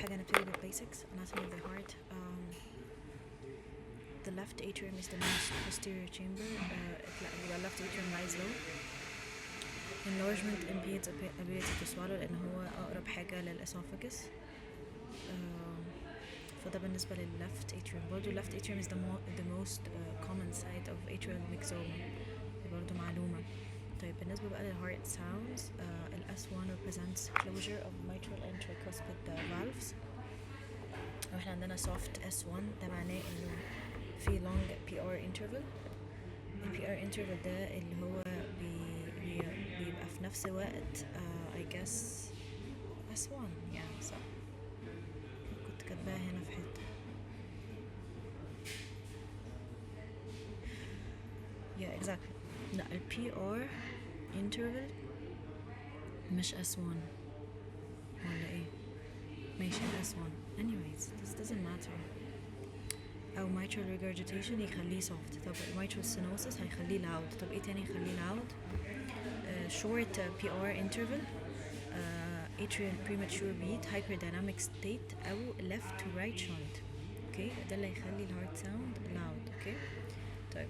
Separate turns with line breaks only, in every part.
حاجة هنبتدي بالبيسكس. anatomy of the heart. The left atrium is the most posterior chamber. The left atrium lies low. Enlargement impedes ability to swallow لأن هو أقرب حاجة للأسوفاجس. فده بالنسبة لل left atrium. برضو left atrium is the most common site of atrial myxoma. برضو معلومة. طيب بالنسبة بقى للheart sounds, ال S1 represents closure of mitral and tricuspid valves. واحنا عندنا soft S1 ده معناه انه في long PR interval. ال PR interval ده اللي هو بيبقى في نفس وقت I guess S1 يعني صح. كنت كاتباها هنا في حتة. Yeah exactly. لا ال PR interval مش S1 ولا ايه؟ ماشي S1. Anyways this doesn't matter. أو mitral regurgitation يخليه soft. طب mitral stenosis هيخليه loud. طب ايه تاني يخليه loud؟ short PR interval, atrial premature beat, hyperdynamic state أو left to right shunt. اوكي ده اللي هيخلي الهارت sound loud. اوكي طيب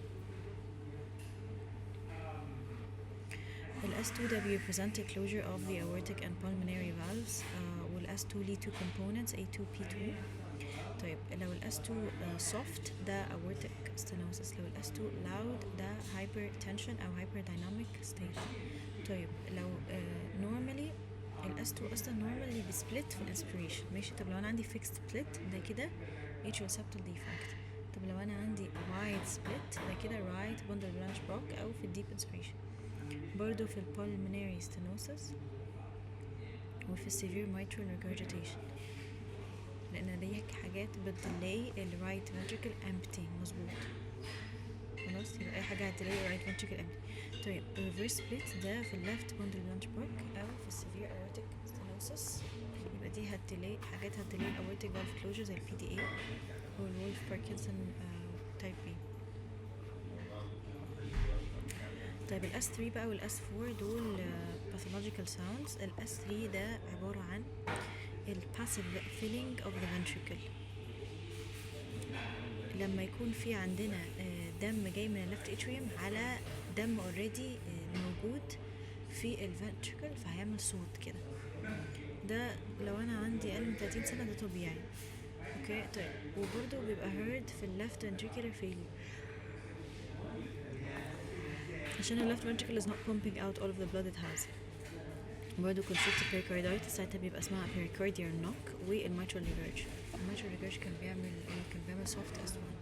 ال S2 ده represent closure of the aortic and pulmonary valves. وال S2 ليه two components A2 P2. طيب لو ال S2 soft ده aortic stenosis. لو ال S2 loud ده hypertension أو hyperdynamic state. طيب لو normally ال S2 أصلا normally بسبلت في الانسبيريشن ماشي. طب لو أنا عندي fixed split ده كده atrial septal defect. طب لو أنا عندي wide split ده كده right bundle branch block أو في deep inspiration. برضو في pulmonary stenosis وفي severe mitral regurgitation لأن دي حاجات بتدلي ال right ventricle empty. مظبوط خلاص يبقى أي حاجة هتدلي right ventricle empty. طيب reverse split ده في left bundle branch block أو في severe aortic stenosis. يبقى دي هتدلي حاجات هتدلي aortic valve closure زي ال PDA أو ال Wolff Parkinson type B. طيب ال S3 بقى وال S4 دول pathological sounds. ال S3 ده عبارة عن ال passive filling of the ventricle. لما يكون في عندنا دم جاي من ال left atrium على دم already موجود في ال ventricle فهيعمل صوت كده. ده لو أنا عندي أقل من 30 سنة ده طبيعي. اوكي طيب وبرضه بيبقى heard في ال left ventricular failure عشان ال left ventricle is not pumping out all of the blood it has. برضه constrictive pericarditis ساعتها بيبقى اسمها pericardial knock. وال mitral regurg. ال mitral regurg كان بيعمل soft S1.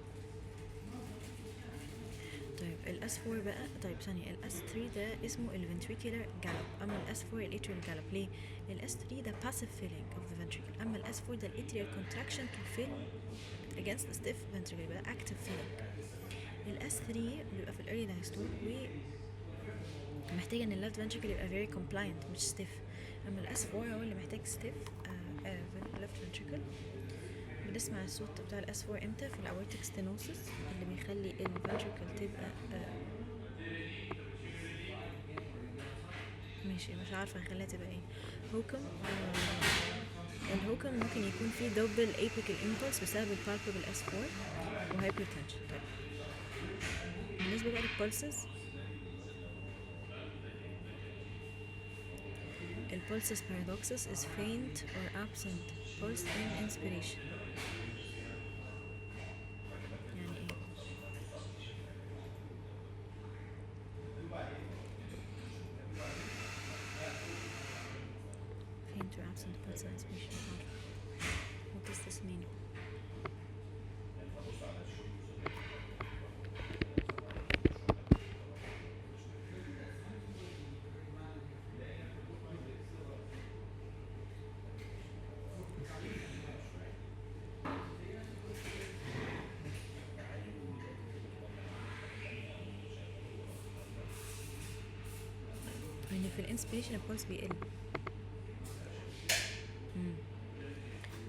طيب ال S4 بقى. طيب ثانية ال S3 ده اسمه ال ventricular gallop. أما ال S4 ال atrial gallop. ليه؟ ال S3 ده passive filling of the ventricle. أما ال S4 ده ال atrial contraction to fill against the stiff ventricle يبقى active filling. ال S3 بيبقى في ال early diastole ومحتاج ان ال left ventricle يبقى very compliant مش stiff. أما ال S4 هو اللي محتاج stiff left ventricle. بنسمع الصوت بتاع ال S4 امتى؟ في ال aortic stenosis اللي بيخلي ال ventricle تبقى ماشي مش عارفة هخليها تبقى ايه. هوكم. الهوكم ممكن يكون فيه double apical impulse بسبب ال palpable S4 و hypertension. طيب بالنسبة بقى للpulses ال pulses paradoxus is faint or absent pulse in inspiration. يعني ايه؟ faint or absent pulse in inspiration. What does this mean? يعني في الانسبيريشن البولس بيقل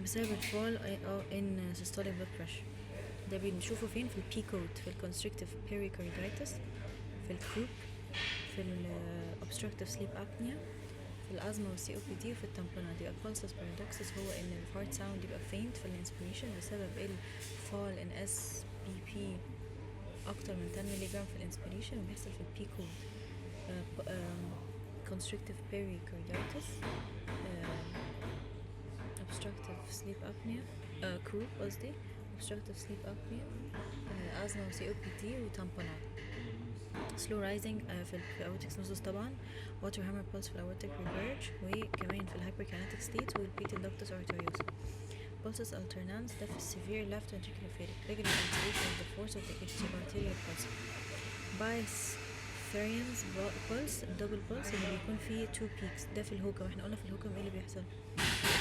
بسبب الفول ان systolic blood pressure. ده بنشوفه فين؟ في البي كود في الكونستريكتيف بيريكارديتس في الكروب في الobstructive sleep apnea في الازمه والسي او بي دي وفي التامبونات. يبقى البولسس بارادوكسس هو ان الهارت ساوند يبقى فينت في الانسبيريشن بسبب الفال ان اس بي بي اكتر من 10 ملي جرام في الانسبيريشن، وبيحصل في البيكو constrictive pericarditis, obstructive sleep apnea, croup قصدي, obstructive sleep apnea, asthma و COPD وتامبونات. slow rising في aortic stenosis طبعا, water hammer pulse في aortic regurg, وكمان في hyperkinetic state والpatent ductus arteriosus. pulses alternans ده في severe left ventricular failure, regular alteration of the force of the arterial pulse. bias variance pulse, double pulse اللي بيكون فيه two peaks, ده في الهوكم. احنا قلنا في الهوكم ايه اللي بيحصل؟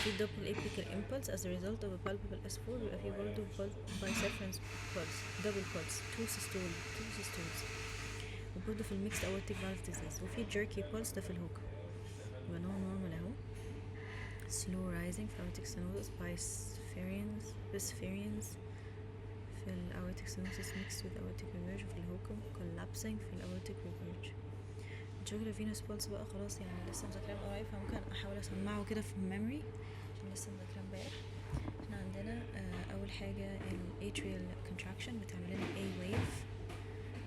في double apical impulse as a result of a palpable S4, ويبقى في برضه bicephalous pulse, double pulse, two systoles, وبرضه في الميكس aortic valve disease. وفي jerky pulse ده في الهوكم. يبقى نوع normal اهو. slow rising في aortic stenosis, bias variance في aortic stenosis mixed with aortic regurg في الهوكم, collapsing في aortic regurg. jugular venous pulse بقى خلاص يعني لسه مذاكراه من قريب, فممكن احاول اسمعه كده في memory عشان لسه مذاكراه امبارح. احنا عندنا اول حاجه atrial contraction بتعمل لنا A wave,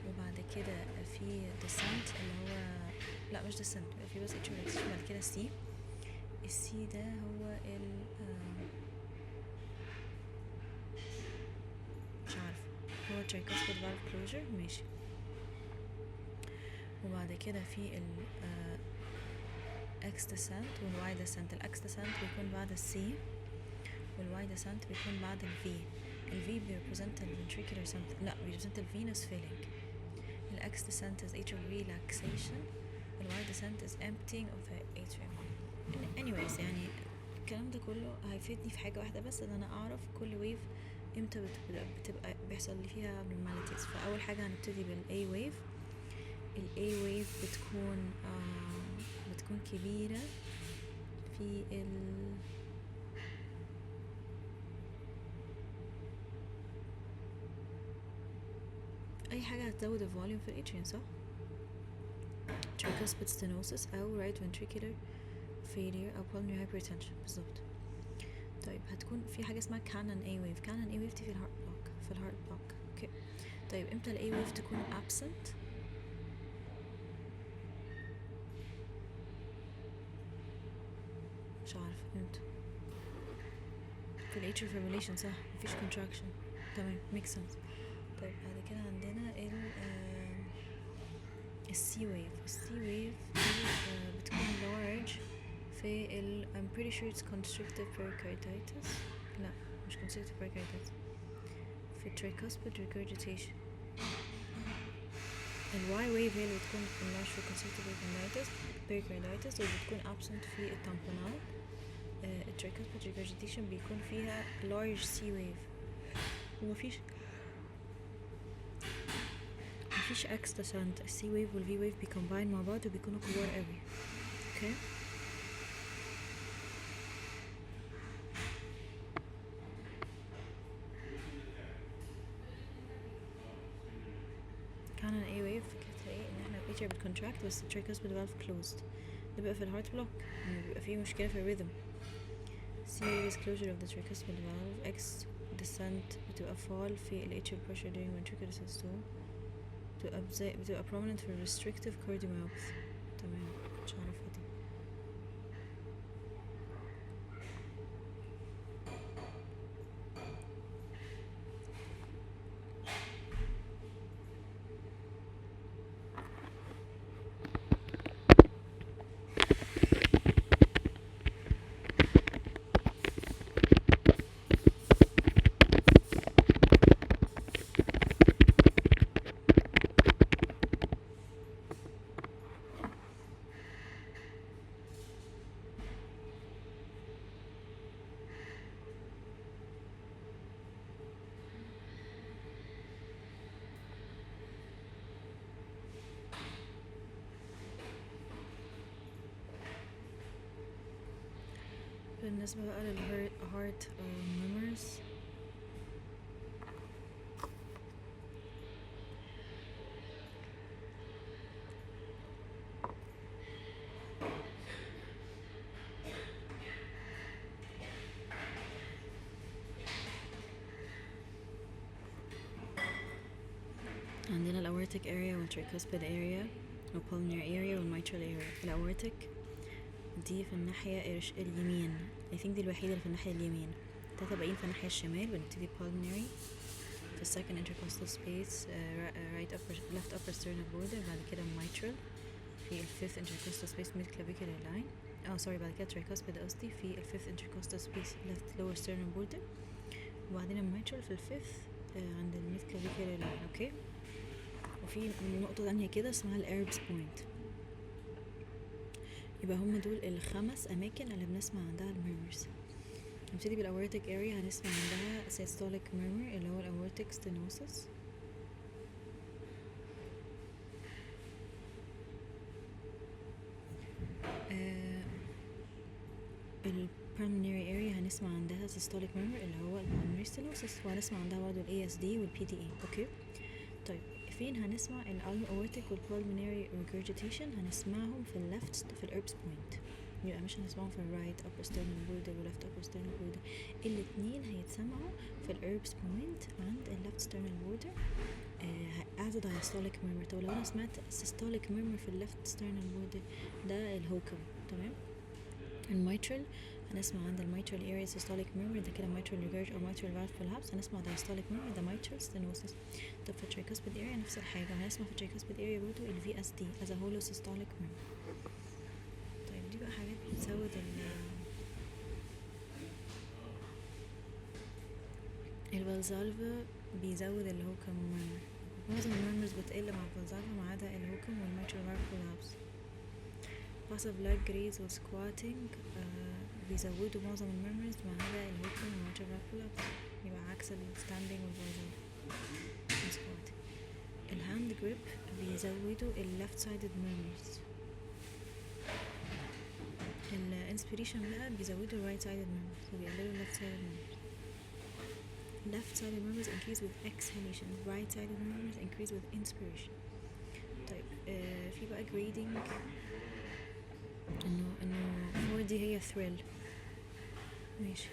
وبعد كده في descent اللي هو لا مش descent, في بس atrial relaxation, بعد كده C. السي ده هو مش عارف, هو tricuspid valve closure, ماشي. وبعد كده في X descent والY descent. ال X descent بيكون بعد ال C, والY descent بيكون بعد ال V. ال V represent ال ventricular something, لا represent ال venous filling. ال X descent is atrial relaxation, ال Y descent is emptying of the atrium. anyways يعني الكلام ده كله هيفيدني في حاجة واحدة بس, ان انا اعرف كل wave امتى بتبقى بيحصل لي فيها abnormalities. فاول حاجة هنبتدي بال A wave. ال A wave بتكون كبيرة في اي حاجة هتزود الفوليوم في الاتريوم, صح؟ tricuspid stenosis او right ventricular failure او pulmonary hypertension بالظبط. طيب هتكون في حاجة اسمها Cannon A wave. Cannon A wave دي في الهارت بلوك, اوكي. طيب امتى ال A wave تكون absent؟ مش عارف امتى. في ال atrial fibrillation, صح, مفيش contraction, تمام, make sense. طيب بعد كده عندنا ال C wave. C wave دي بتكون large في ال I'm pretty sure it's constrictive pericarditis, لا مش constrictive pericarditis, في tricuspid regurgitation. ال Y wave هي اللي بتكون large في constrictive pericarditis وبتكون absent في التامبونات. ال tricuspid regurgitation بيكون فيها large C wave, ومفيش X descent. ال C wave وال V wave بيكمباين مع بعض وبيكونوا كبار قوي, اوكي. كان A wave فكرتها ايه؟ ان احنا الاتريا بتكونتراكت بس ال tricuspid valve closed, ده بيبقى في الهارت بلوك, يعني بيبقى فيه مشكلة في الرhythm. C wave is closure of the tricuspid valve. X descent بتبقى fall في ال atrial pressure during ventricular systole, بتبقى prominent في restrictive cardiomyopathy. تمام, مش عارفة دي. بالنسبة بقى للهارت murmurs, عندنا الأورتيك area والtricuspid area والpulmonary area والmitral area. الأورتيك دي في الناحية اليمين، I think دي الوحيدة اللي في الناحية اليمين. 3 في الناحية الشمال. بنبتدي pulmonary في second intercostal space, right upper left upper sternal border. بعد كده mitral في fifth intercostal space mid clavicular line. بعد كده tricuspid قصدي في fifth intercostal space left lower sternal border. وبعدين mitral في fifth عند mid clavicular line. اوكي. وفي نقطة تانية كده اسمها Erb's point. يبقى هم دول 5 أماكن اللي بنسمع عندها الميرمرز. نبتدي بالأورتيك area. هنسمع عندها systolic murmur اللي هو الأورتيك stenosis. الpulmonary area هنسمع عندها systolic murmur اللي هو pulmonary stenosis، وهنسمع عندها برضه ASD والPDA. اوكي. طيب فين هنسمع الأورتيك والpulmonary regurgitation؟ هنسمعهم في اللفت في الErb's point. يبقى مش هنسمعهم في الرايت upper sternal border واللفت upper sternal border. الاتنين هيتسمعوا في الErb's point عند اللفت sternal border as a diastolic murmur. طب لو انا سمعت systolic murmur في اللفت sternal border ده الهوكم. تمام. الميترال هنسمع عند الميترال area systolic murmur، ده كده mitral regurg او mitral valve collapse. هنسمع diastolic murmur ده mitral stenosis. طب في tricuspid area نفس الحاجة، هنسمع في tricuspid area برضو ال VSD as a holosystolic murmur. طيب دي بقى حاجات بتزود الفالزالفا، بيزود الهوكم murmur. معظم الميرمرز بتقل مع الفالزالفا ما عدا الهوكم والmitral valve collapse. passive leg raise و squatting بيزودوا معظم الميرمرز ما عدا الهوكم والmitral valve collapse. يبقى عكس الستاندينج والفالزالفا والسكواتينج. الهاند جريب بيزودوا اللفت سايدد ميرمرز. الانسبيريشن بقى بيزودوا الرايت سايدد murmurs وبيقللوا اللفت سايدد murmurs. left sided murmurs increase with exhalation, right sided murmurs increase with inspiration. طيب في بقى grading انه 4 دي هي thrill. ماشي.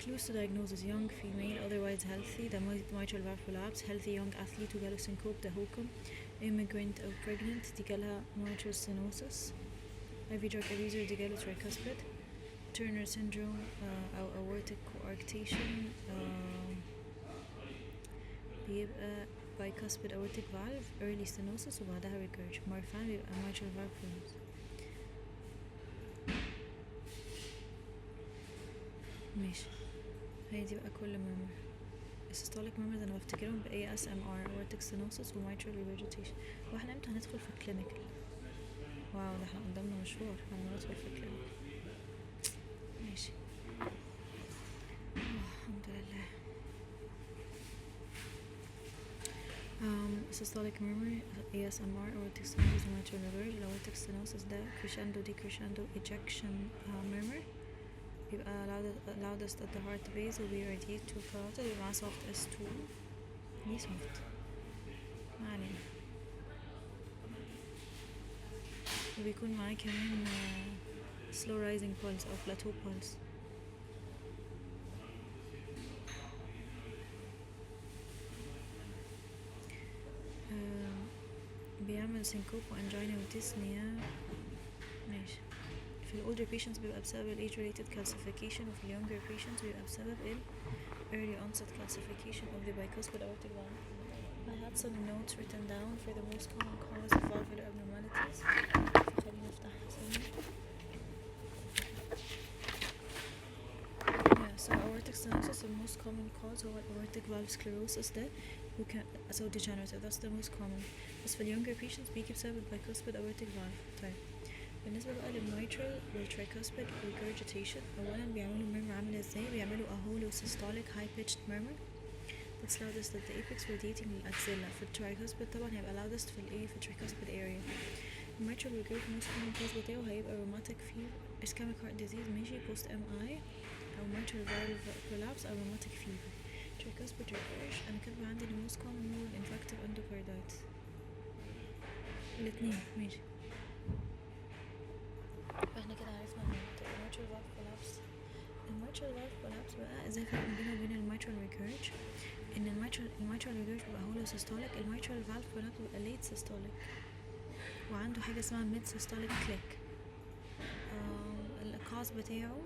Clues to diagnosis: young female, otherwise healthy, the mitral valve collapse, healthy young athlete who got syncope, the HOCM, immigrant or pregnant, دي جالها mitral stenosis, IV drug abuser, دي جاله tricuspid, Turner syndrome أو aortic coarctation بيبقى bicuspid aortic valve, early stenosis وبعدها regurg. Marfan بيبقى mitral valve collapse. ماشي. هي دي بقى كل murmur. السيستوليك murmurs انا بفتكرهم ب ASMR aortic stenosis و mitral regurgitation. واحنا امتى هندخل في الكلينيكال؟ واو ده احنا قدامنا مشوار لما ندخل في الكلينيكال. ماشي. الحمد لله. systolic murmur ASMR aortic stenosis و mitral regurg. aortic stenosis ده crescendo decrescendo ejection murmur بيبقى loudest at the heart base وبيراديت to carotid بيبقى معاه soft S2. ليه soft؟ ما علينا. وبيكون معاه كمان slow rising pulse أو plateau pulse. بيعمل syncope وangina وdyspnea. ماشي. في ال older patients بيبقى بسبب ال age related calcification، وفي ال younger patients بيبقى بسبب ال early onset calcification of the bicuspid aortic valve. I had some notes written down for the most common cause of valvular abnormalities. فخلينا نفتحها ثانية. So aortic stenosis, the most common cause هو aortic valve sclerosis ده so degenerative, that's the most common. بس في ال younger patients بيجي بسبب bicuspid aortic valve. طيب بالنسبة بقى للmitral والtricuspid regurgitation، أولا بيعملوا murmur عامل ازاي؟ بيعملوا a holosystolic high pitched murmur that's loudest at the apex radiating للأxilla. في الtricuspid طبعا هيبقى loudest في الايه في tricuspid area. mitral regurg most common cause بتاعه هيبقى rheumatic fever, ischemic heart disease ماشي post MI أو mitral valve collapse أو rheumatic fever. tricuspid regurg أنا كاتبة عندي most common هو infective endocarditis. الاتنين ماشي. mitral valve collapse. الميترال valve collapse بقى زي فرق بينه وبين الميترال recurge ان الميترال recurge بيبقى هولو systolic. الميترال valve collapse بيبقى late systolic وعنده حاجة اسمها mid systolic click. الكاز بتاعه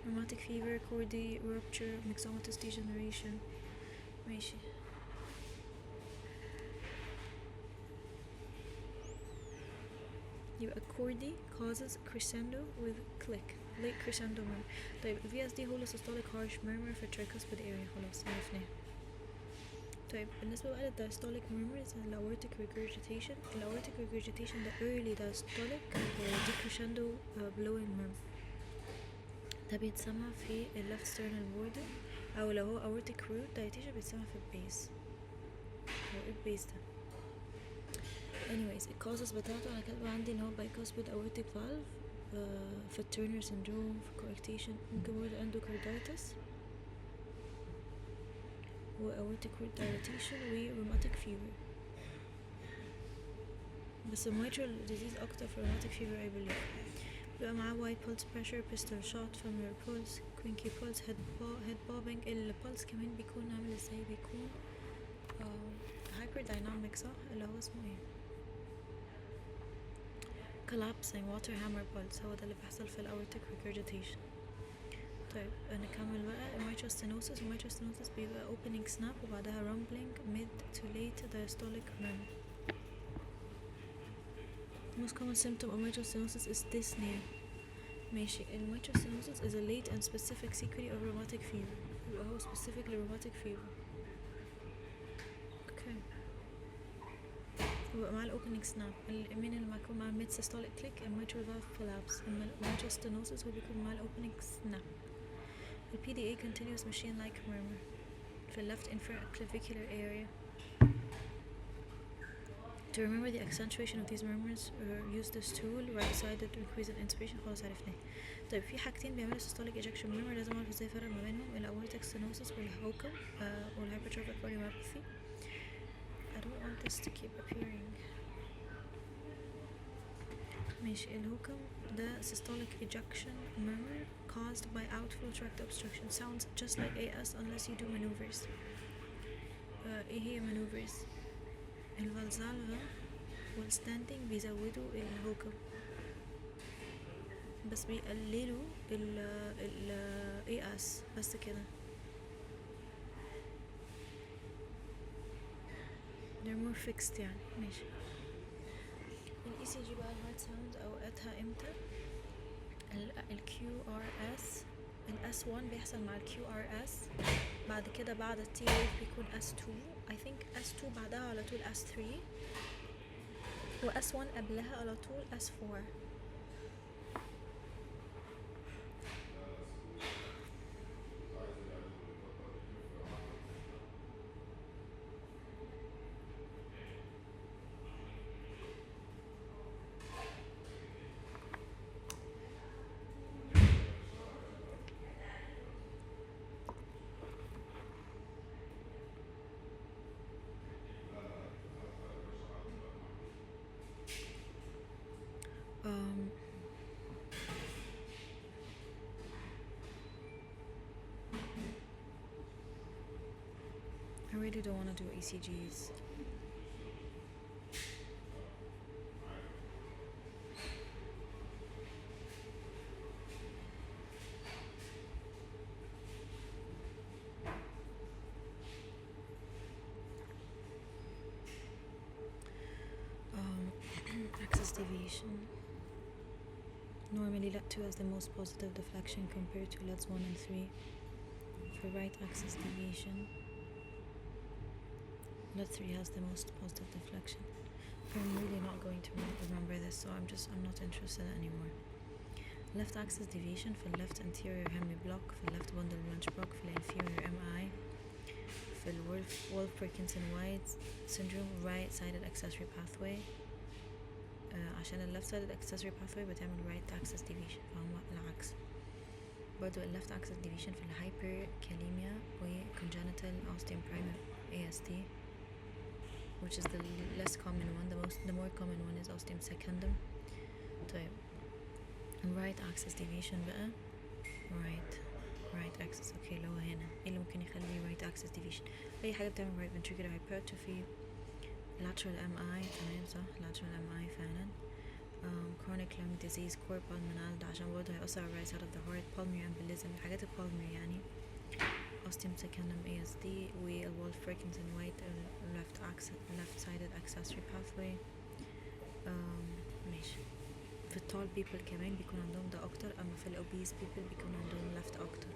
rheumatic fever, chordae rupture, myxomatous degeneration. ماشي. يبقى chordae causes crescendo with click, late crescendo murmur. طيب VSD هو systolic harsh murmur في tricuspid area. خلاص عرفناه. طيب بالنسبة بقى للdiastolic murmurs and aortic regurgitation. aortic regurgitation ده early diastolic decrescendo blowing murmur. ده بيتسمع في left sternal border او لو هو aortic root dilatation بيتسمع في البيس. هو ايه البيس ده؟ anyways الcauses بتاعته انا كاتبه عندي ان هو bicuspid aortic valve في Turner syndrome في coarctation ممكن برضه endocarditis و aortic root dilatation و rheumatic fever. بس mitral disease اكتر في rheumatic fever I believe. بيبقى معاه white pulse pressure, pistol shot, femoral pulse, quinky pulse, head bobbing. البulse كمان بيكون عامل ازاي؟ بيكون hyperdynamic صح؟ اللي هو اسمه ايه؟ collapsing water hammer pulse. هو ده اللي بيحصل في aortic regurgitation. طيب نكمل بقى mitral stenosis. mitral stenosis بيبقى opening snap وبعدها rumbling mid to late diastolic murmur. most common symptom of mitral stenosis is dyspnea. ماشي. mitral stenosis is a late and specific sequelae of rheumatic fever. يبقى هو specific rheumatic fever. okay. وبقى مع opening snap. مين اللي بيكون مع mid systolic click and mitral valve collapse. أما mitral stenosis هو بيكون مع opening snap. The PDA continuous machine-like murmur في left infraclavicular area. To remember the accentuation of these murmurs, use this tool right-sided increased inspiration. خلاص عرفناه. طيب في حاجتين بيعملوا systolic ejection murmur لازم اعرف ازاي افرق ما بينهم. aortic stenosis والهوكم والhypertrophic cardiomyopathy. I don't want this to keep appearing. ماشي. الهوكم ده systolic ejection murmur caused by outflow tract obstruction. Sounds just like AS unless you do maneuvers. ايه هي maneuvers؟ الفالزالفا والستاندينج بيزودوا الهوكم بس بيقللوا ال AS بس كده. they're more fixed يعني. ماشي. ال ECG بقى الهارت ساوند اوقاتها امتى؟ ال QRS ال S1 بيحصل مع ال QRS. بعد كده بعد ال T wave بيكون S2. I think S2 بعدها على طول S3 و S1 قبلها على طول S4. I really don't want to do ECGs. Axis deviation. Normally LET2 has the most positive deflection compared to LETs 1 and 3. For right axis deviation, LET3 has the most positive deflection. I'm really not going to remember this, so I'm not interested anymore. Left axis deviation في left anterior hemi block في left bundle branch block في inferior MI في Wolff Parkinson White syndrome right sided accessory pathway. عشان ال left sided accessory pathway بتعمل right axis deviation فهو العكس. برضو ال left axis deviation في hyperkalemia و congenital osteoprime AST which is the less common one. The more common one is ostium secundum. طيب right axis deviation بقى right axis. اوكي اللي هو هنا ايه اللي ممكن يخلي right axis deviation؟ اي حاجة بتعمل right ventricular hypertrophy، lateral MI. تمام صح، lateral MI فعلا. chronic lung disease، core pulmonale ده عشان برضه هيأثر على right side of the heart، pulmonary embolism، الحاجات الpulmonary يعني. ostium secundum ASD والwolf Parkinson White left sided accessory pathway. ماشي. في التall people كمان بيكون عندهم ده اكتر، اما في الobese people بيكون عندهم left اكتر.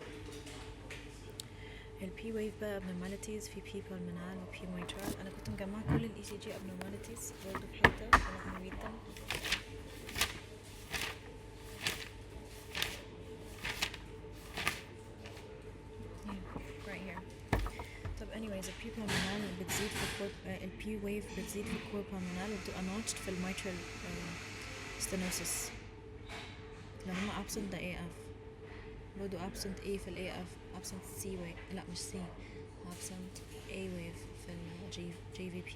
ال P wave بقى abnormalities في P pulmonale و P mitral. انا كنت مجمعة كل ال ECG abnormalities برضه في حتة انا هنريد them. anyways ال P pulmonale بتزيد في ال P wave بتزيد في core pulmonale وبتبقى notched في ال mitral stenosis. لو هما absent ده AF برضو absent A في ال AF، absent C wave، لا مش C، absent A wave في ال JVP.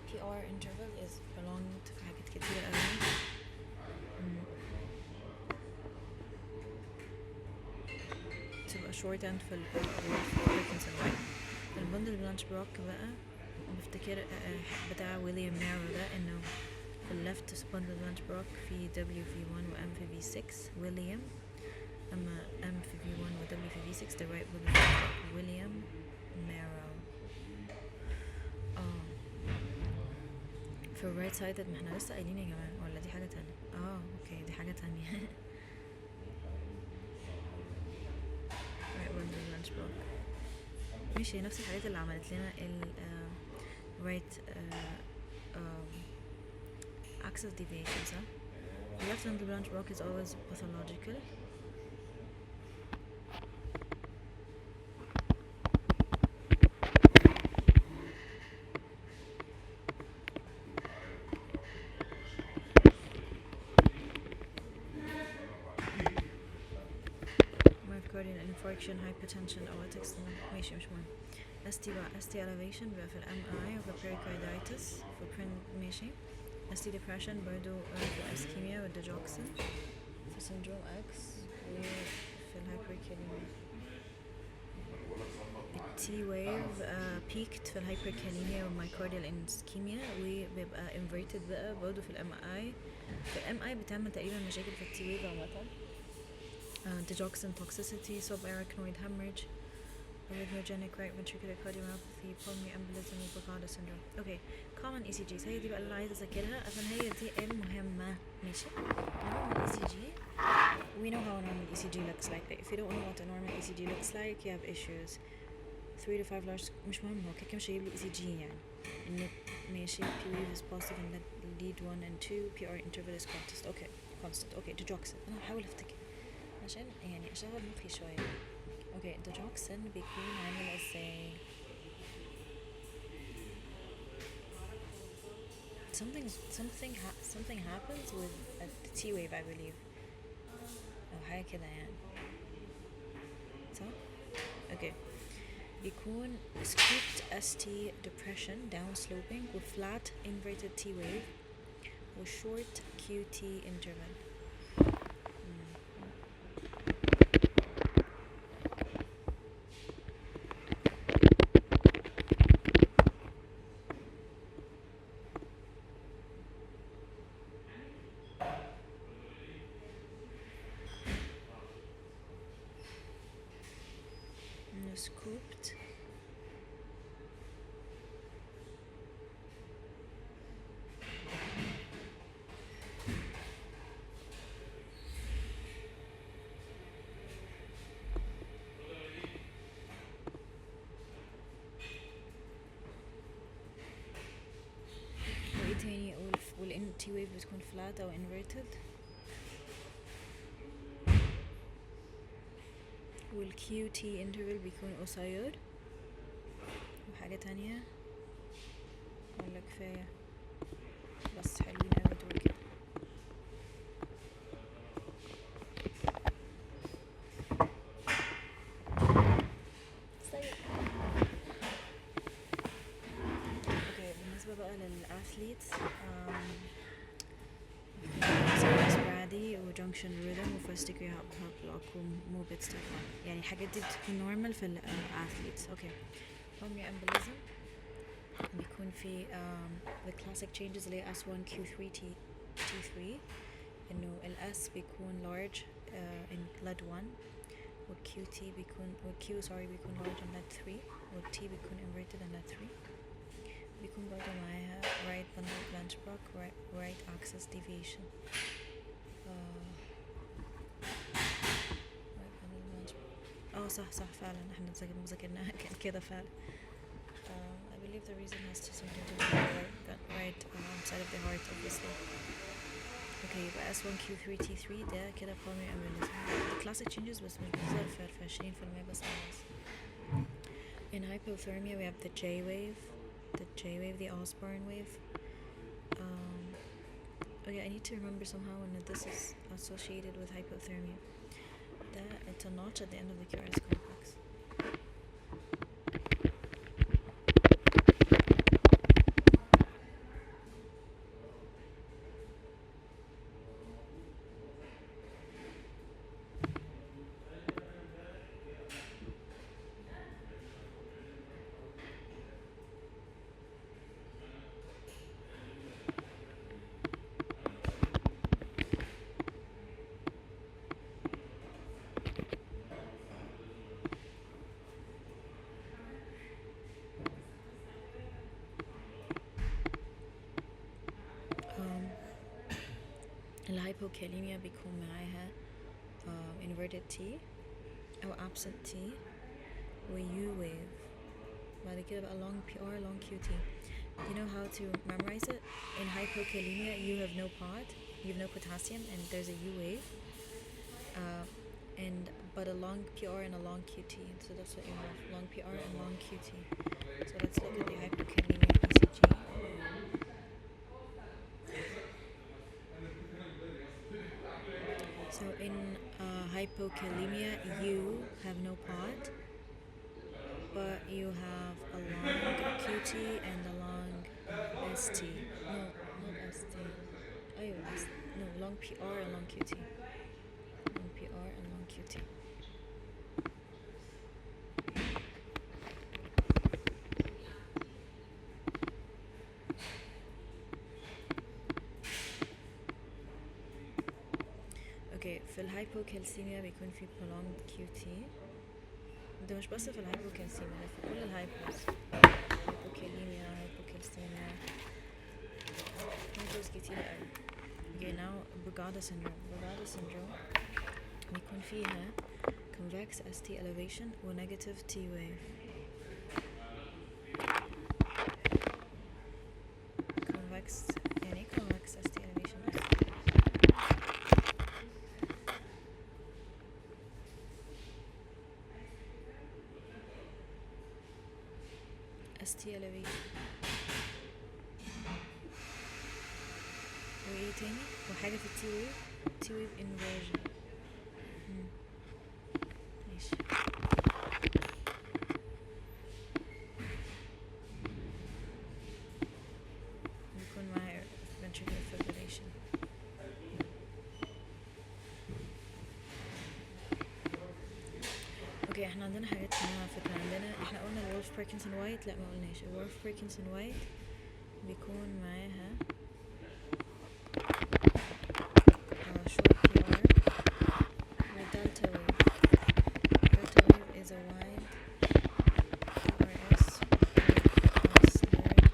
PR interval is prolonged في حاجات كتيرة قوي. تبقى short end في Parkinson White. البندل بلانش بروك بقى بفتكر بتاع ويليام نارو ده انه في اللفت سبندل بلانش بروك في WV1 و M في V6 ويليام، اما M في V1 و W في V6 the right bundle ويليام نارو. في الرايت سايد ما احنا لسه قايلين يا جماعة ولا دي حاجة تانية؟ اوكي دي حاجة تانية. right bundle blanch block ماشي، نفس الحاجات اللي عملت لنا ال right axis deviation صح؟ left bundle blanch block is always pathological. myocardial infarction, hypertension, aortic stenosis. ماشي مش مهم. ST بقى ST elevation بقى في ال MI وفي pericarditis في ماشي. ST depression برضو في ischemia with digoxin في syndrome X وفي الhyperkalemia. T wave peaked في الhyperkalemia والmyocardial ischemia وبيبقى inverted بقى برضو في ال MI. في ال MI بتعمل تقريبا مشاكل في ال T wave عامة. digoxin toxicity, subarachnoid hemorrhage, arrhythmogenic right ventricular cardiomyopathy, pulmonary embolism وبرغادا syndrome. اوكي common ECGs هي دي بقى اللي عايزة اذاكرها عشان هي دي المهمة. ماشي. normal ECG we know how a normal ECG looks like. If you don't know what a normal ECG looks like you have issues. 3 to 5 large مش مهم، هو كده مش هيجيب لي ECG يعني انه ماشي. P wave is positive in lead 1 and 2. PR interval is constant. اوكي digoxin انا هحاول افتكر عشان يعني اشغل مخي شوية. اوكي digoxin بيكون عامل ازاي؟ something happens with the T wave I believe او حاجة كده يعني صح؟ اوكي بيكون scooped ST depression down sloping with flat inverted T wave و short QT interval. scooped وايه تاني؟ والان T wave بتكون flat او inverted والQT interval بيكون قصير. وحاجة تانية ولا كفاية؟ بس حلوين اوي دول كده. junction rhythm و first degree block و mobile type 1. يعني الحاجات دي بتكون normal في athletes. Okay. pulmonary embolism بيكون في the classic changes اللي هي S1 Q3 T3 إنه ال S بيكون large in lead 1 وال QT بيكون Q بيكون large in lead 3 وال T بيكون inverted in lead 3. بيكون برضه معاها right bundle branch block right axis deviation. صح فعلا احنا ذاكرناها كده فعلا. I believe the reason has to something to do with the right side of the heart obviously. Okay, يبقى S1 Q3 T3 ده كده pulmonary embolism. The classic changes بس مش بتظهر في 20% بس. In hypothermia we have the J wave, the Osborn wave. Okay, I need to remember somehow when this is associated with hypothermia. It's a notch at the end of the QRS complex. الهايبوكاليميا بيكون معاها inverted T أو absent T و U wave. بعد كده بقى long PR long QT. You know how to memorize it? In hypokalemia you have no pod, you have no potassium, and there's a U wave but a long PR and a long QT, so that's what you have, long PR and long QT. So let's look at the hypokalemia ECG. So in hypokalemia you have no pod, but you have a long QT and a long ST. No, not ST. No, long PR and long QT. Long PR and long QT. اوكي في الهايبوكالسيميا بيكون في prolonged QT. ده مش بس في الهايبوكالسيميا، ده في كل الهايبوز. هايبوكاليميا، هايبوكالسيميا، هايبوز كتير قوي. اوكي now Brugada syndrome بيكون فيها convex ST elevation و negative T wave. convex يعني convex ST elevation ST elevation وايه تاني وحاجة في T wave inversion. ماشي. بيكون معايا ventricular fibrillation. اوكي احنا عندنا حاجات كمان على فكرة. احنا قلنا الولف باركنسون وايت، لا ما قلناش الولف باركنسون وايت بيكون معاها short PR و delta wave. delta wave is a wide QRS with slurred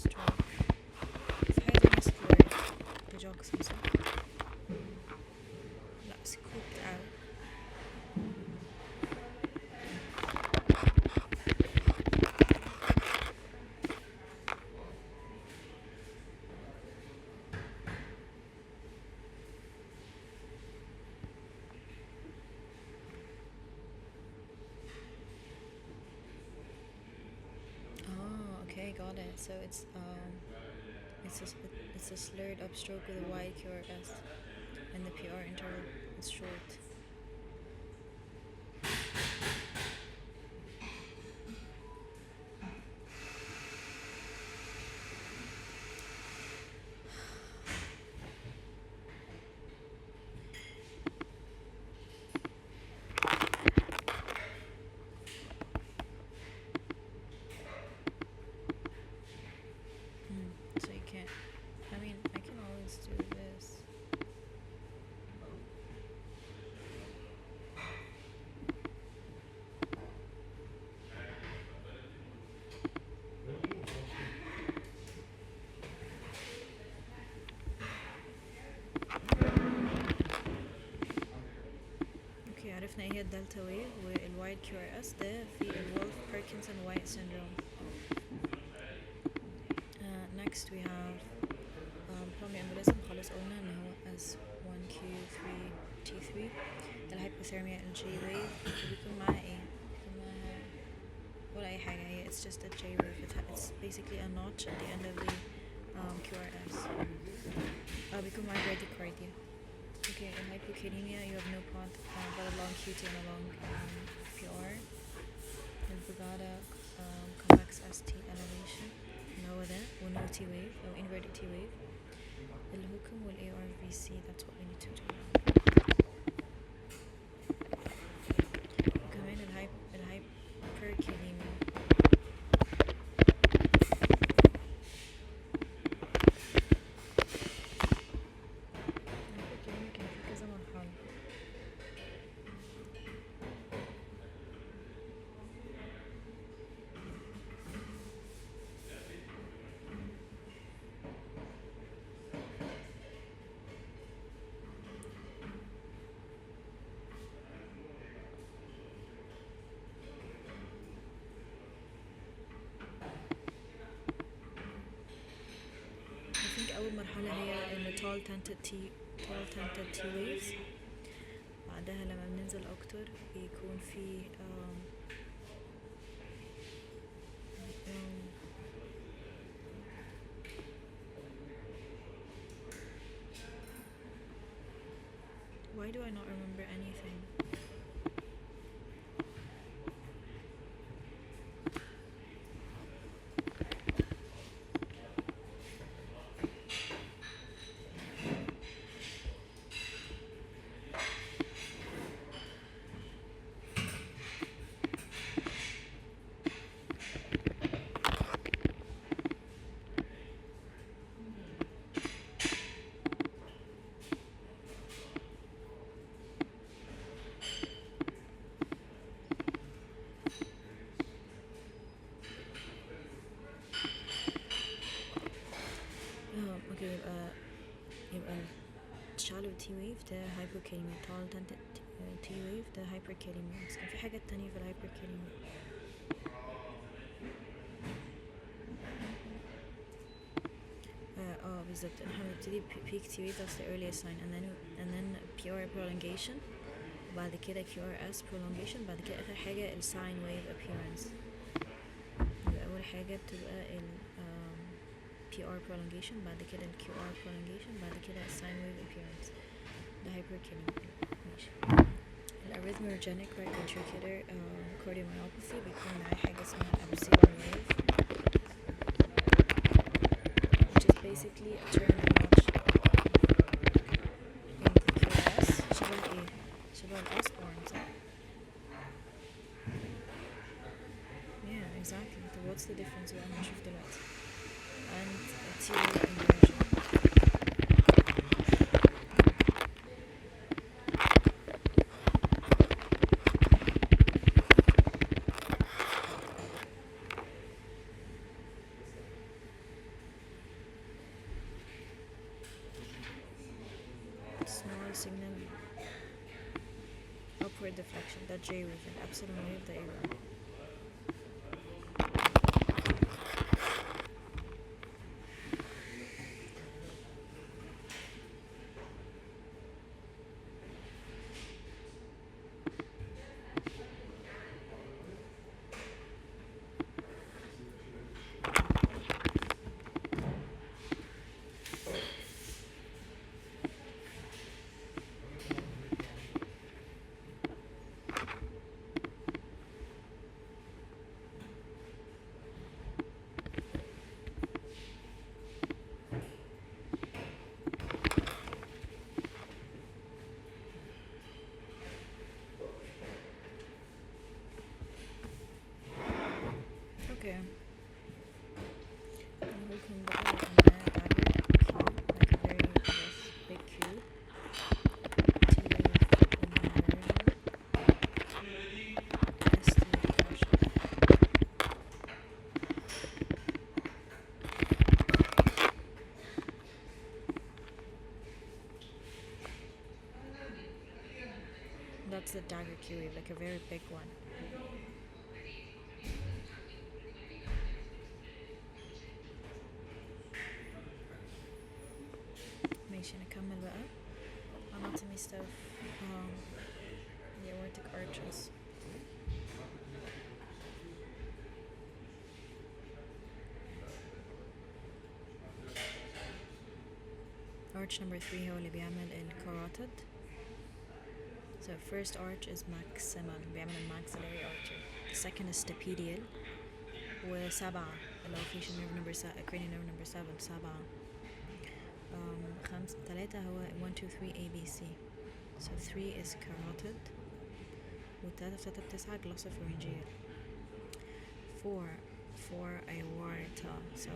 stroke. في حاجة اسمها slurred digoxin صح؟ لا scooped out. Okay, got it. So it's a slurred upstroke with a wide QRS, and the PR interval is short. ايه هي الدلتا ويف والوايد كيو ار اس ده في الولف باركنسون وايت syndrome. Next we have pulmonary embolism. خلاص قلنا ان هو S1Q3T3 الهايبوثيرميا الجي ويف بيكون معاها ايه؟ بيكون معاها ولا اي حاجة، هي it's just a J wave. It's basically a notch at the end of the QRS. بيكون معاها bradycardia. Okay, in hypokalemia you have no pod but a long QT and a long PR. In Brugada convex ST elevation هو ده و no T wave أو inverted T wave. الهوكم وال ARVC that's what we need to do. وكمان الهايبركاليميا. الهايبركاليميا كان في كذا مرحلة. أول مرحلة هي ال tall tented T waves. بعدها لما بننزل أكتر بيكون في why do I not remember anything? اوكي يبقى shallow T wave ده hypokalemia, tall tented T wave ده hyperkalemia. بس كان في حاجات تانية في الهايبركاليميا. بالظبط احنا بنبتدي peak T wave that's the earliest sign and then PR prolongation وبعد كده QRS prolongation بعد كده آخر حاجة ال sine wave appearance. يبقى أول حاجة بتبقى ال PR prolongation بعد كده ال QR prolongation بعد كده ال sine wave appearance. ده hyperkalemia. ماشي. ال arrhythmogenic right ventricular cardiomyopathy بيكون معاه حاجة اسمها epsilon wave which is basically a terminal notch in the QRS. شبه ايه؟ شبه ال Osborn صح؟ Yeah, exactly. So what's the difference بقى هنشوف دلوقتي. And T wave inversion. Small signal upward deflection ده J wave and epsilon wave ده A wave. that's the dagger kiwi, like a very big one. ماشي نكمل بقى anatomy stuff. The aortic arches. Arch number 3 هو اللي بيعمل الكاروتيد. So first arch is maximal بيعمل maxillary artery. The second is stapedial وسبعة اللي هو facial nerve number cranial nerve number 7 سبعة. ثلاثة هو 1 2 3 A B C. So 3 is carotid والتلاتة في 9 glossopharyngeal. 4 aorta, so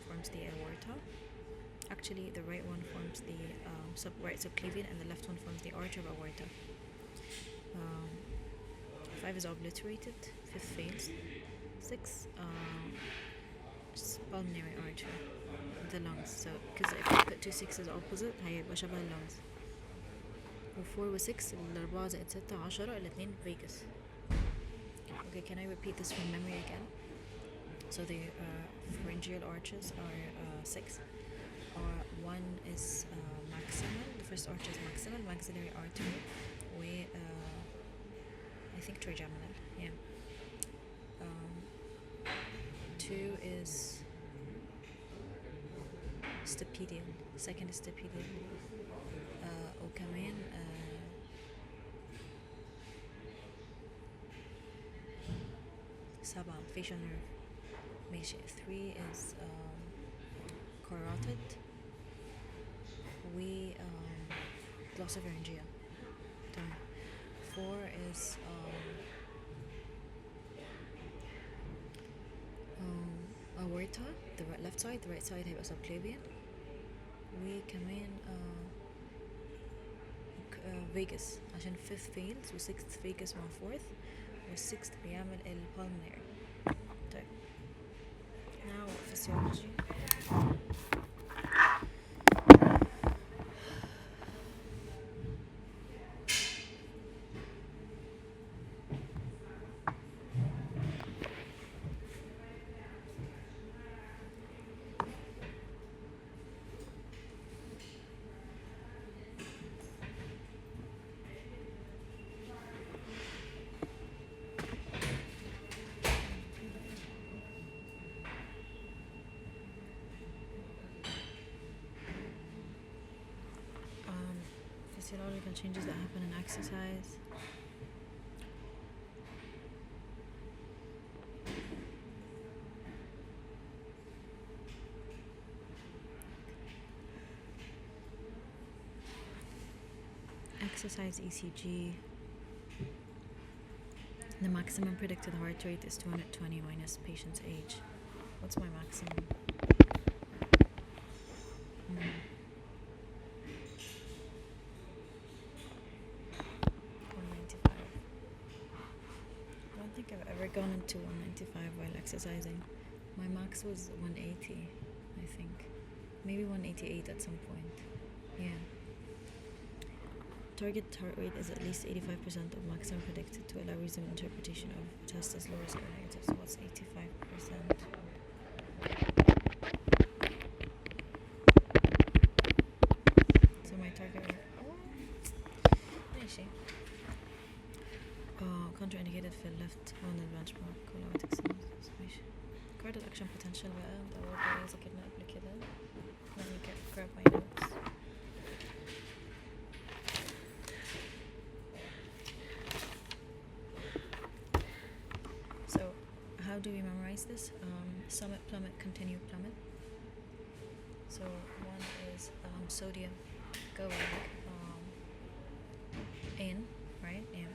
forms the aorta. Actually the right one forms the right subclavian and the left one forms the arch of aorta. 5 is obliterated, 5th fails. 6 pulmonary artery, the lungs. So because if you put 2 6's opposite هيبقى شبه اللungs. و4 و 6 ال4 زائد 6 10 الاتنين vagus. Okay, can I repeat this from memory again? So the pharyngeal arches are 6. One is maximal. The first arch is maximal, maxillary artery. I think trigeminal. Yeah. 2 is stapedial. Second is stapedial. وكمان سبعة facial nerve. ماشي. 3 is carotid و glossopharyngeal. تمام. 4 is aorta, the left side. The right side هيبقى subclavian. وكمان vagus عشان 5th fails و 6th vagus 1/4 و 6th بيعمل pulmonary. طيب now physiology. Physiological changes that happen in exercise. Exercise ECG. The maximum predicted heart rate is 220 minus patient's age. What's my maximum? 195. I don't think I've ever gone into 195 while exercising. My max was 180, I think. Maybe 188 at some point. Yeah. Target heart rate is at least 85% of maximum predicted to allow reasonable interpretation of test as low risk or negative. So what's 85%? So my target rate. ماشي. Contraindicated في left on the benchmark collateral exams. ماشي. Cardiac action potential بقى ده برضه ذاكرنا قبل كده. Let me grab my notes. How do we memorize this? Summit, plummet, continue, plummet. So 1 is sodium going in, right? Yeah.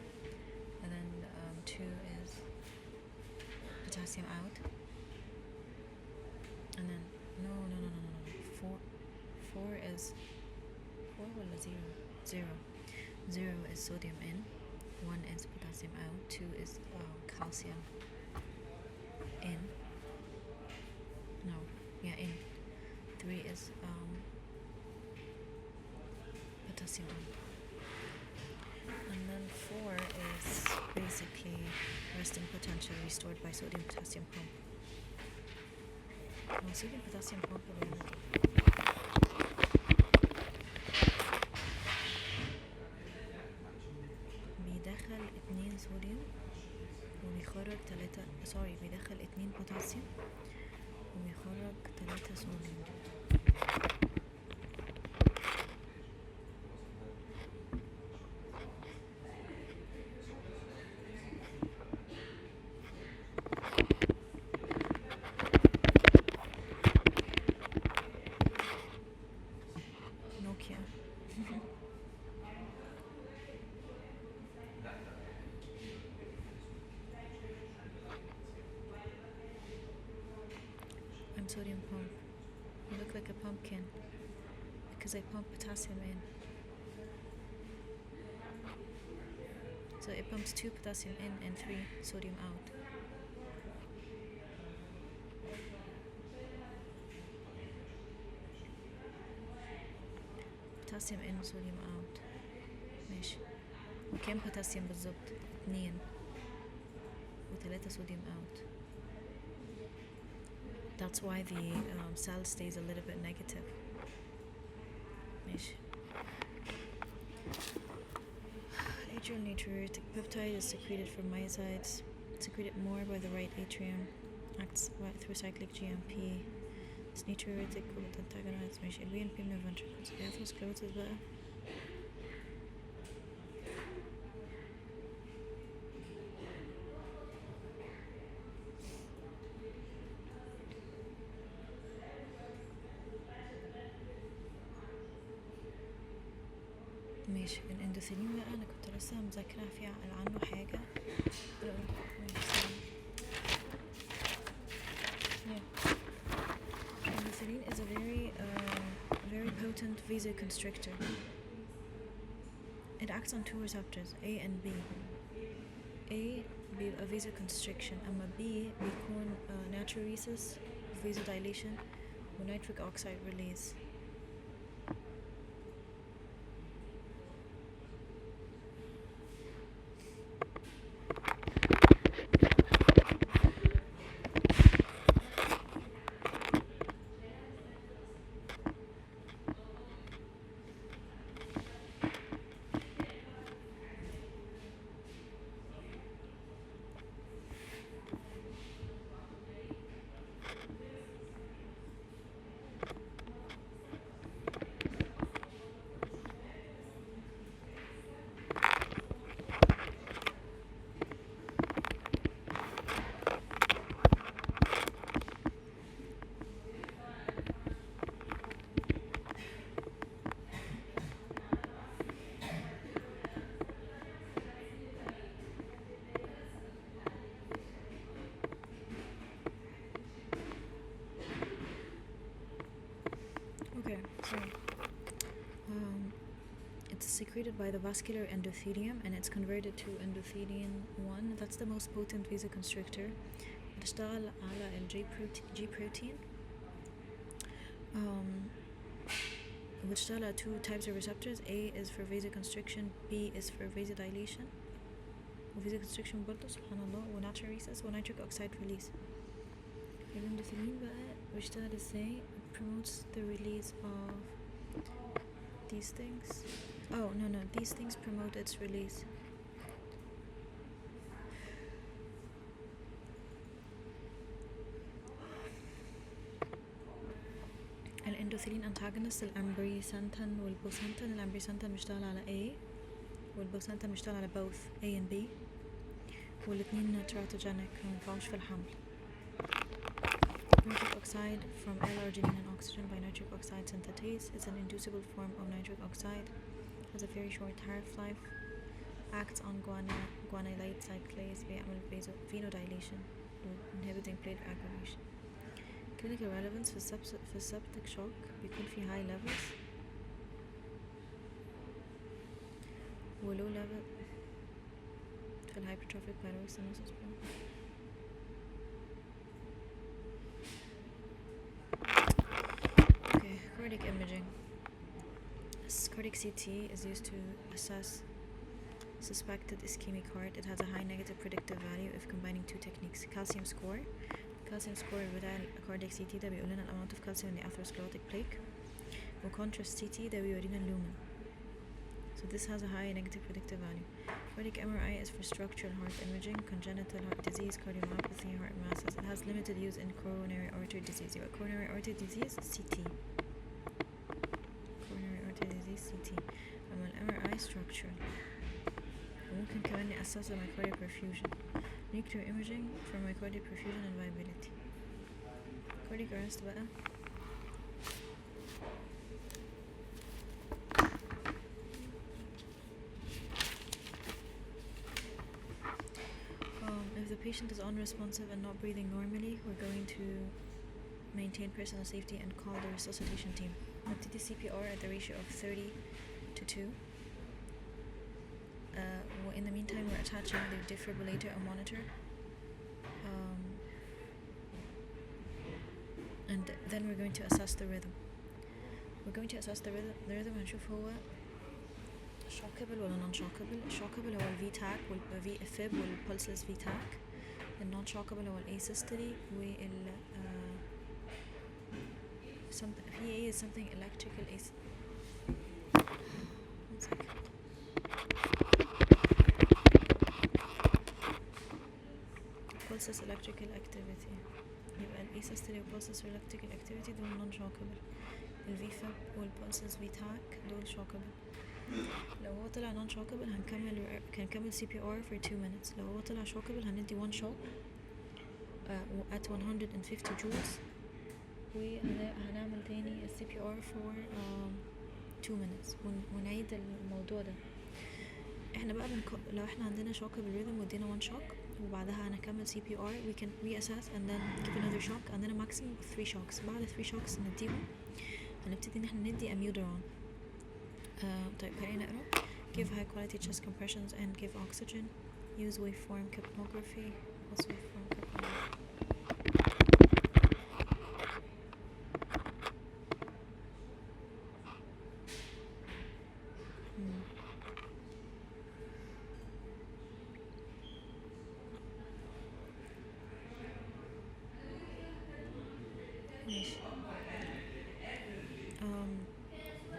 And then 2 is potassium out. And then no. 4 is 4 or 0? 0 is sodium in. 1 is potassium out. 2 is calcium in. In. 3 is potassium on. And then 4 is basically resting potential restored by sodium potassium pump. Sodium potassium pump بيدخل 2 صوديوم وبيخرج 3 بيدخل 2 بوتاسيوم وبيخرج 3 صوديوم. نوكيا. I'm sodium pump. You look like a pumpkin because I pump potassium in. So it pumps 2 potassium in and 3 sodium out. potassium in sodium out. ماشي. وكم potassium بالظبط؟ 2 و3 sodium out. That's why the cell stays a little bit negative. ماشي. Atrial natriuretic peptide is secreted from myocytes, secreted more by the right atrium, acts through cyclic GMP. It's natriuretic with antagonists. ماشي. الBNP من الventricles. atherosclerosis بقى. ماشي. الاندوثيلين بقى انا كنت لسه مذاكره في عنه حاجه. Endothelin is a very potent vasoconstrictor. It acts on 2 receptors, A and B. A بيبقى vasoconstriction, أما B بيكون natriuresis, vasodilation, و nitric oxide release. Okay, so it's secreted by the vascular endothelium and it's converted to endothelin 1. That's the most potent vasoconstrictor. بتشتغل على G protein. بتشتغل على 2 types of receptors. A is for vasoconstriction, B is for vasodilation. وvasoconstriction برضه سبحان الله وناتريuresis ونيتريك oxide release. الاندوثيلين بقى بيشتغل ازاي؟ promotes the release of these things. Oh no, these things promote its release. الاندوثيلين antagonist الامبريسانتين والبوسانتين. الامبريسانتين بيشتغل على A والبوسانتين بيشتغل على both A and B والاتنين teratogenic مينفعوش في الحمل. Nitric oxide from L-arginine and oxygen by nitric oxide synthetase. It's an inducible form of nitric oxide. Has a very short half-life. Acts on guanylate cyclase بيعمل venodilation inhibiting platelet aggregation. Clinical relevance في septic shock بيكون في high levels و low level في hypertrophic pyrostenosis. Cardiac imaging. Cardiac CT is used to assess suspected ischemic heart. It has a high negative predictive value if combining two techniques. Calcium score بتاع الكاردياك CT ده بيقول لنا الامount of calcium in the atherosclerotic plaque، وcontrast CT ده بيورينا اللومن. So this has a high negative predictive value. Cardiac MRI is for structural heart imaging, congenital heart disease, cardiomyopathy, heart masses. It has limited use in coronary artery disease. Coronary artery disease CT. Coronary artery disease CT. أما MRI structural. وممكن كمان نأسسه myocardial perfusion. Nuclear imaging for myocardial perfusion and viability. Cardiac arrest بقى. If the patient is unresponsive and not breathing normally, we're going to maintain personal safety and call the resuscitation team. نبتدي CPR at the ratio of 30:2. In the meantime, we're attaching the defibrillator and monitor. And then we're going to assess the rhythm. We're going to assess the rhythm هنشوف هو shockable ولا non-shockable. shockable هو ال VTAC وال fib وال pulseless VTAC. ال non-shockable هو ال asystole وال PA is something electrical pulseless electrical activity. يبقى ال asystole وال pulseless electrical activity دول non-shockable. ال VFib وال pulseless VTAC دول shockable. لو هو طلع non shockable هنكمل CPR for 2 minutes. لو هو طلع shockable هندي 1 shock at 150 joules وهنعمل تاني CPR for 2 minutes ونعيد الموضوع ده. احنا بقى لو احنا عندنا shockable rhythm ودينا 1 shock وبعدها هنكمل CPR we can reassess and then give another shock. عندنا maximum of 3 shocks. بعد 3 shocks نديهم هنبتدي ان احنا ندي amiodarone. طيب خلينا نقرا. Give high quality chest compressions and give oxygen. Use waveform capnography. What's waveform capnography?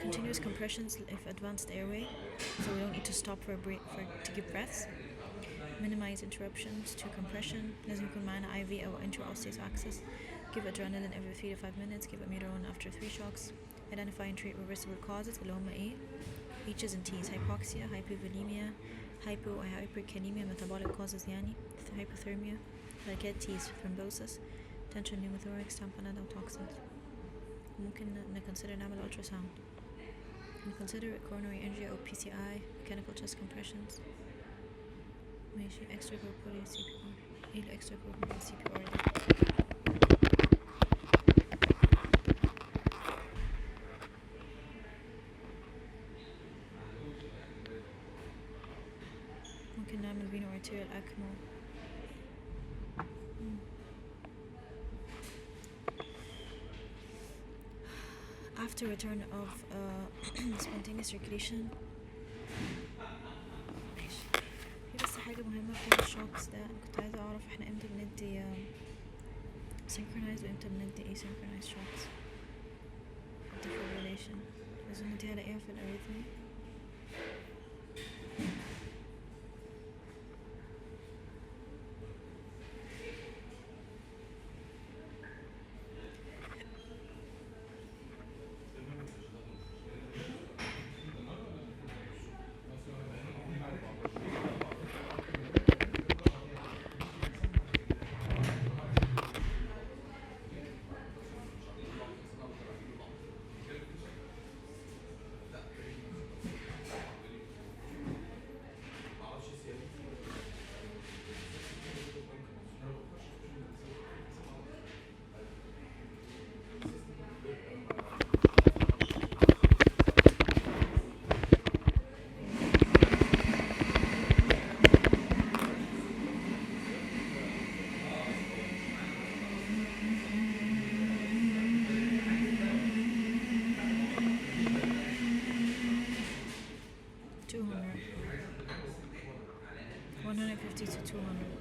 Continuous compressions if advanced airway, so we don't need to stop for a break to give breaths. Minimize interruptions to compression. لازم يكون معنا IV أو intraosseous access. Give adrenaline every 3 to 5 minutes. Give amiodarone after 3 shocks. Identify and treat reversible causes اللي هما ايه؟ H's and T's. Hypoxia, hypovolemia, hyperkalemia, metabolic causes يعني, hypothermia. بعد كده T's. Thrombosis, tension pneumothorax, tamponade أو toxins. ممكن نconsider نعمل ultrasound. Consider coronary angio or PCI, mechanical chest compressions. ماشي extracorporeal CPR. ايه ال extracorporeal CPR ده؟ ممكن نعمل veno arterial ECMO. After return of spontaneous circulation. ماشي. في بس حاجة مهمة في الشوكس ده أنا كنت عايزة أعرف احنا امتى بندي synchronized وامتى بندي asynchronized shocks. defibrillation أظن دي هلاقيها في الأريثمي. 150 to 200.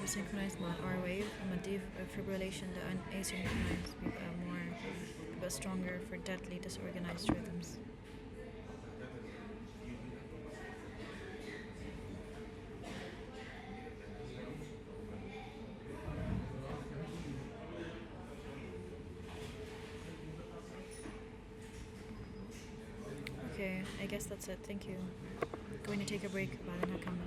بسynchronized مع الار wave. لما تضيف fibrillation ده asynchronized بيبقى stronger for deadly disorganized rhythms. Okay, I guess that's it. Thank you. Going to take a break بعدين هكمل.